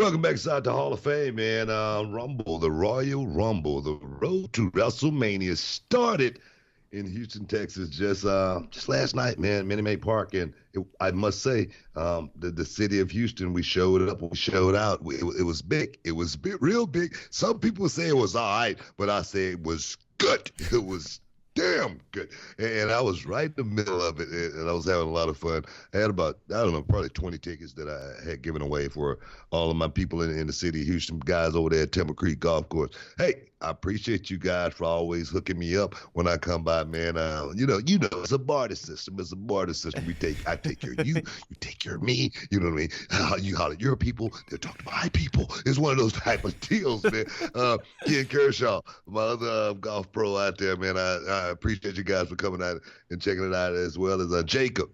Welcome back inside the Hall of Fame, man. Rumble, the Royal Rumble, the road to WrestleMania started in Houston, Texas, just last night, man. Minute Maid Park, and I must say, the city of Houston, we showed up, we showed out. It was big. It was big, real big. Some people say it was all right, but I say it was good. It was damn good. And I was right in the middle of it, and I was having a lot of fun. I had about, I don't know, probably 20 tickets that I had given away for all of my people in the city of Houston, guys over there at Temple Creek Golf Course. Hey, I appreciate you guys for always hooking me up when I come by, man. It's a barter system. It's a barter system. I take care of you, you take care of me. You know what I mean? You holler at your people, they'll talk to my people. It's one of those type of deals, man. Ken Kershaw, my other golf pro out there, man. I appreciate you guys for coming out and checking it out, as well as Jacob.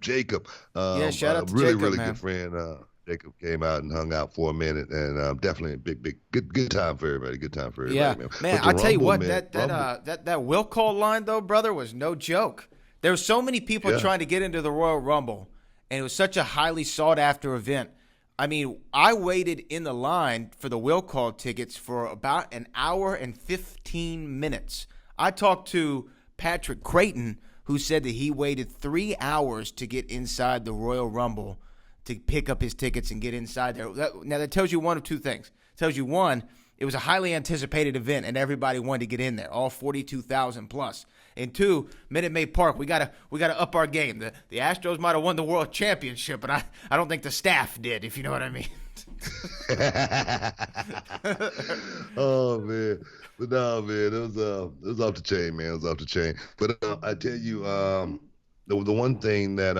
Yeah, shout out to really, Jacob, really man. good friend. Jacob came out and hung out for a minute, and definitely a big, good time for everybody. Good time for everybody, Yeah, man. man. But the I tell you Rumble, what, man, that will call line though, brother, was no joke. There were so many people Yeah. trying to get into the Royal Rumble, and it was such a highly sought after event. I mean, I waited in the line for the will call tickets for about an hour and 15 minutes. I talked to Patrick Creighton, who said that he waited 3 hours to get inside the Royal Rumble to pick up his tickets and get inside there. Now, that tells you one of two things. It tells you, one, it was a highly anticipated event, and everybody wanted to get in there, all 42,000 plus. And two, Minute Maid Park, we gotta up our game. The Astros might have won the world championship, but I don't think the staff did, if you know what I mean. Oh man, but no, man, it was off the chain, man. It was off the chain. But I tell you, the one thing that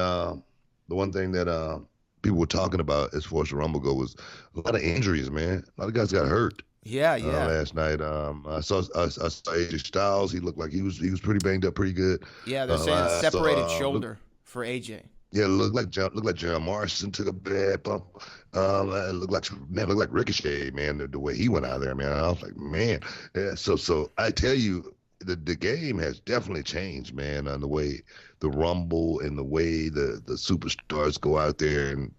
people were talking about as far as the Rumble go was a lot of injuries, man. A lot of guys got hurt. Yeah. Last night, I saw AJ Styles. He looked like he was pretty banged up, pretty good. Yeah, they're saying separated shoulder for AJ. Yeah, looked like John Morrison took a bad bump. It looked like Ricochet, man. The way he went out there, man. I was like, man. Yeah, so I tell you, the game has definitely changed, man. On the way the Rumble and the way the superstars go out there and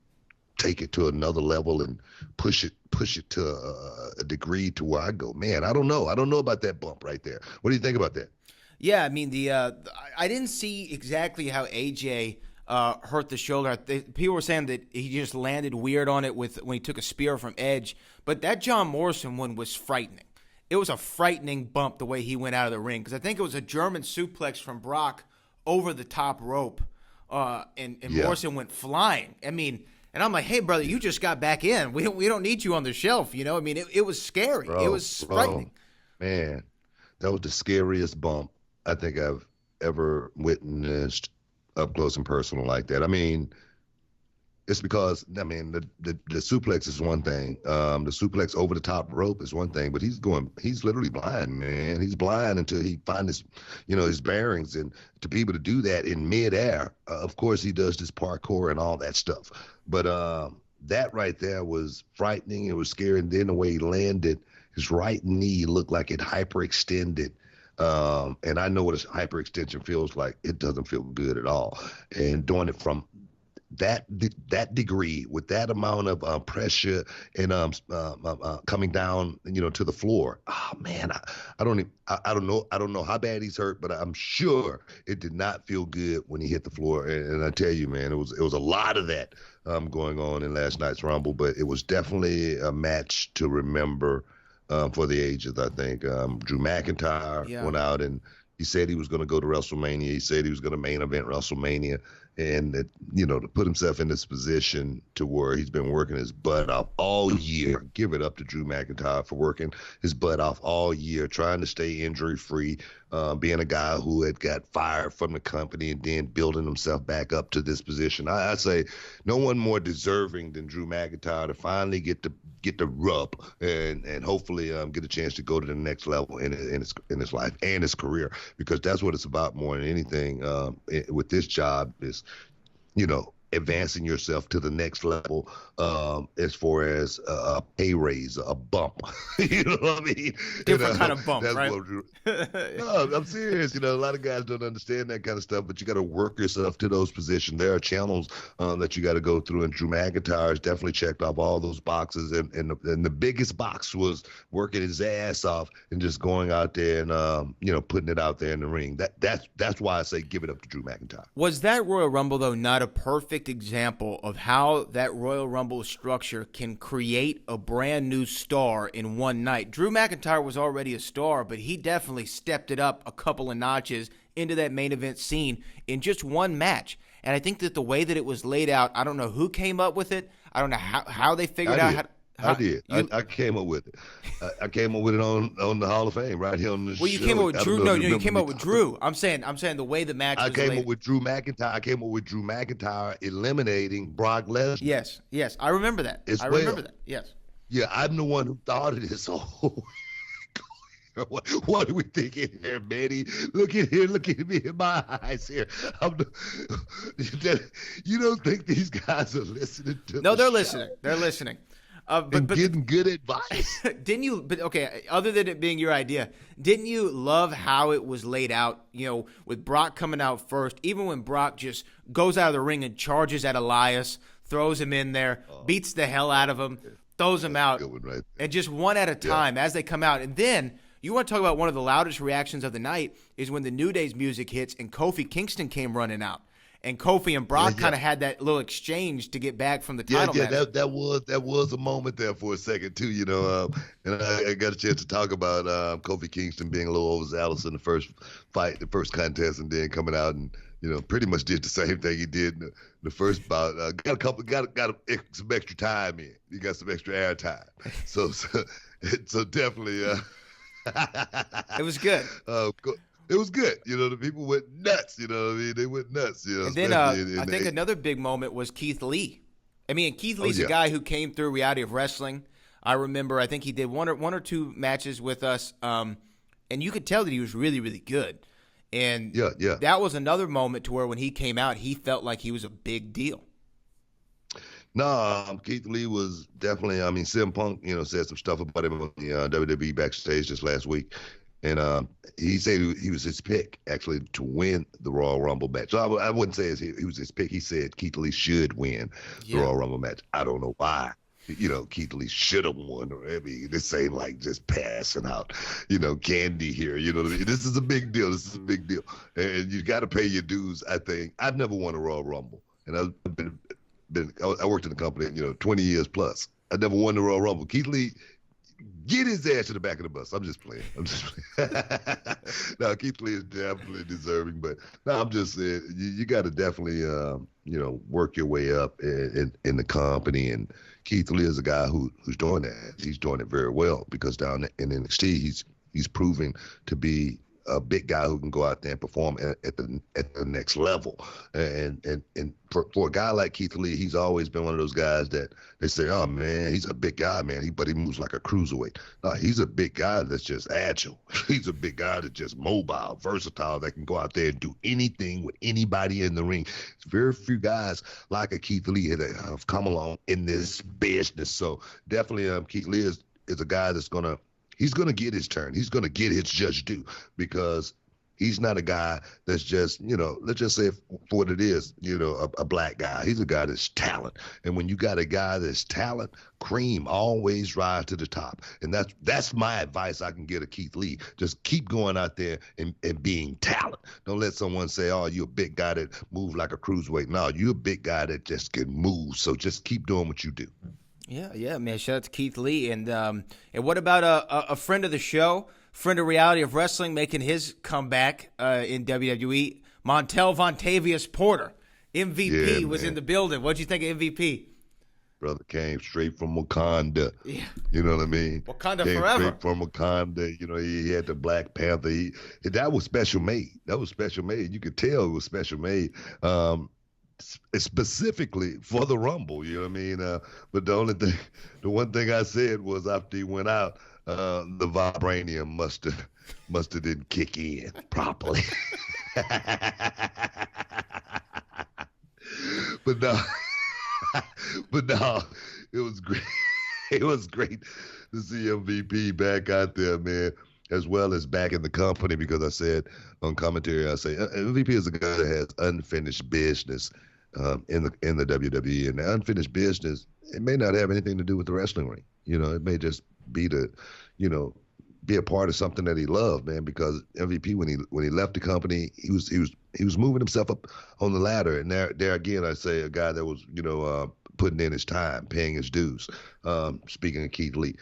take it to another level and push it to a degree to where I go, man. I don't know about that bump right there. What do you think about that? Yeah, I mean I didn't see exactly how AJ hurt the shoulder. People were saying that he just landed weird on it when he took a spear from Edge. But that John Morrison one was frightening. It was a frightening bump the way he went out of the ring, because I think it was a German suplex from Brock over the top rope, and Morrison went flying. I mean, and I'm like, hey, brother, you just got back in. We don't need you on the shelf, you know? I mean, it was scary. It was frightening. Man, that was the scariest bump I think I've ever witnessed up close and personal like that. I mean, it's because, I mean, the suplex is one thing. The suplex over the top rope is one thing, but he's literally blind, man. He's blind until he finds his bearings. And to be able to do that in midair, of course, he does this parkour and all that stuff. But that right there was frightening. It was scary. And then the way he landed, his right knee looked like it hyperextended. And I know what a hyperextension feels like. It doesn't feel good at all. And doing it from that degree with that amount of pressure and coming down, to the floor. Oh man, I don't know how bad he's hurt, but I'm sure it did not feel good when he hit the floor. And I tell you, man, it was a lot of that going on in last night's Rumble, but it was definitely a match to remember for the ages. I think Drew McIntyre went out and he said he was going to go to WrestleMania. He said he was going to main event WrestleMania. And that, to put himself in this position to where he's been working his butt off all year. Give it up to Drew McIntyre for working his butt off all year, trying to stay injury free, being a guy who had got fired from the company and then building himself back up to this position. I say no one more deserving than Drew McIntyre to finally get the rub and hopefully get a chance to go to the next level in his life and his career, because that's what it's about more than anything with this job is, advancing yourself to the next level, as far as a pay raise, a bump. You know what I mean? Different kind of bump, That's right? what. No, I'm serious. A lot of guys don't understand that kind of stuff, but you got to work yourself to those positions. There are channels that you got to go through, and Drew McIntyre has definitely checked off all those boxes. And the biggest box was working his ass off and just going out there and putting it out there in the ring. That's why I say give it up to Drew McIntyre. Was that Royal Rumble, though, not a perfect example of how that Royal Rumble structure can create a brand new star in one night? Drew McIntyre was already a star, but he definitely stepped it up a couple of notches into that main event scene in just one match. And I think that the way that it was laid out, I don't know who came up with it. I don't know how they figured out how. I did. I came up with it. I came up with it on the Hall of Fame right here on the show. Well, you came up with Drew. No, you came up with Drew. I'm saying the way the match was laid. I came up with Drew McIntyre eliminating Brock Lesnar. Yes. I remember that. Remember that. Yes. Yeah, I'm the one who thought of this. What are we thinking here, Manny? Look at me in my eyes here. You don't think these guys are listening to? No, they're listening. They're listening. But getting good advice. Didn't you? But okay, other than it being your idea, didn't you love how it was laid out? With Brock coming out first, even when Brock just goes out of the ring and charges at Elias, throws him in there, beats the hell out of him, throws him out, right, and just one at a time as they come out, and then. You want to talk about one of the loudest reactions of the night is when the New Day's music hits and Kofi Kingston came running out. And Kofi and Brock kind of had that little exchange to get back from the title match. That was a moment there for a second too, and I got a chance to talk about Kofi Kingston being a little overzealous in the first fight, the first contest, and then coming out and pretty much did the same thing he did in the first bout. Got some extra time in. He got some extra air time. So definitely. It was good. It was good. The people went nuts. They went nuts. And then I think another big moment was Keith Lee. Keith Lee's a guy who came through Reality of Wrestling. I remember. I think he did one or two matches with us, and you could tell that he was really, really good. And that was another moment to where when he came out, he felt like he was a big deal. No, Keith Lee was definitely. CM Punk, said some stuff about him on the WWE backstage just last week, and he said he was his pick actually to win the Royal Rumble match. So I wouldn't say he was his pick. He said Keith Lee should win the Royal Rumble match. I don't know why. Keith Lee should have won. This ain't like just passing out, candy here. This is a big deal. And you got to pay your dues. I think I've never won a Royal Rumble, and I worked in the company, 20 years plus. I never won the Royal Rumble. Keith Lee, get his ass to the back of the bus. I'm just playing. No, Keith Lee is definitely deserving, but no, I'm just saying you got to definitely, work your way up in the company. And Keith Lee is a guy who's doing that. He's doing it very well because down in NXT, he's proving to be a big guy who can go out there and perform at the next level. And for a guy like Keith Lee, he's always been one of those guys that they say, oh man, he's a big guy, man. But he moves like a cruiserweight. No, he's a big guy that's just agile. He's a big guy that's just mobile, versatile, that can go out there and do anything with anybody in the ring. It's very few guys like a Keith Lee that have come along in this business. So definitely Keith Lee is a guy that's he's going to get his turn. He's going to get his just due because he's not a guy that's just, let's just say for what it is, a black guy. He's a guy that's talent. And when you got a guy that's talent, cream always rise to the top. And that's my advice I can get a Keith Lee. Just keep going out there and being talent. Don't let someone say, oh, you're a big guy that moves like a cruiserweight. No, you're a big guy that just can move. So just keep doing what you do. Yeah, man. Shout out to Keith Lee. And what about a friend of the show, friend of Reality of Wrestling, making his comeback in WWE, Montel Vontavious Porter. MVP was in the building. What'd you think of MVP? Brother came straight from Wakanda. Yeah. You know what I mean? Wakanda came forever. Straight from Wakanda. He had the Black Panther. That was special made. You could tell it was special made. Specifically for the Rumble, you know what I mean? But the one thing I said was after he went out, the vibranium must have didn't kick in properly. but no, but no, it was great. It was great to see MVP back out there, man, as well as back in the company. Because I said on commentary, I say MVP is a guy that has unfinished business in the WWE, and the unfinished business, it may not have anything to do with the wrestling ring. You know, it may just be to, you know, be a part of something that he loved, man. Because MVP, when he left the company, he was moving himself up on the ladder, and there again, I say a guy that was, you know, putting in his time, paying his dues. Speaking of Keith Lee,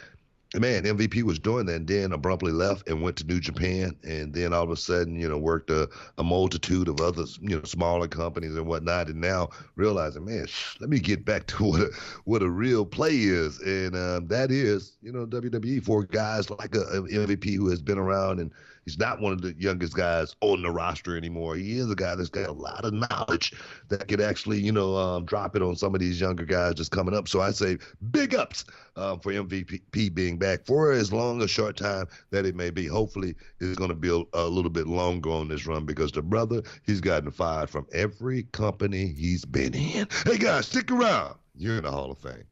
man, MVP was doing that, and then abruptly left and went to New Japan, and then all of a sudden, you know, worked a multitude of other, you know, smaller companies and whatnot, and now realizing, man, let me get back to what a real play is, and that is, you know, WWE for guys like a MVP who has been around, and he's not one of the youngest guys on the roster anymore. He is a guy that's got a lot of knowledge that could actually, you know, drop it on some of these younger guys just coming up. So I say big ups for MVP being back for as long a short time that it may be. Hopefully, it's going to be a little bit longer on this run, because the brother, he's gotten fired from every company he's been in. Hey, guys, stick around. You're in the Hall of Fame.